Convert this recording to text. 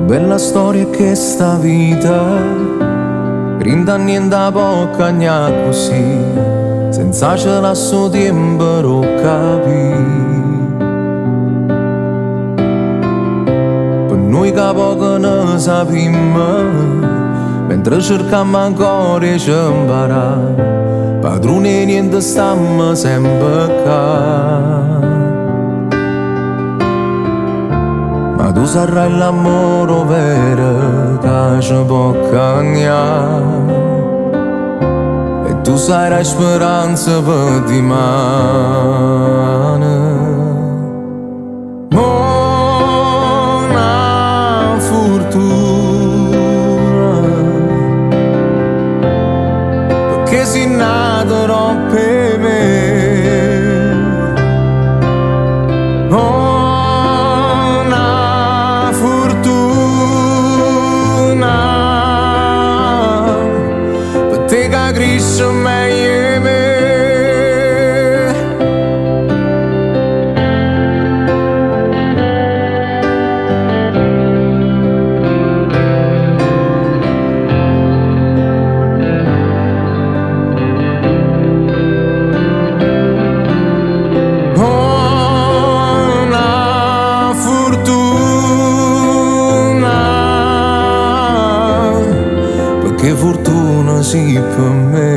Bella storia che sta vita, rinda niente poca gna così, senza ce l'ha suo tempo per capire. Per noi che poco ne sappiamo, mentre cercammo ancora di imparare, padrone niente stiamo sempre qua. Ma tu sarai l'amore vero che ci può cambiare, e tu sarai speranza per domani. Buona fortuna, perché sei nato per me. Cristo meglio me. Buona fortuna, perché fortuna sì per me.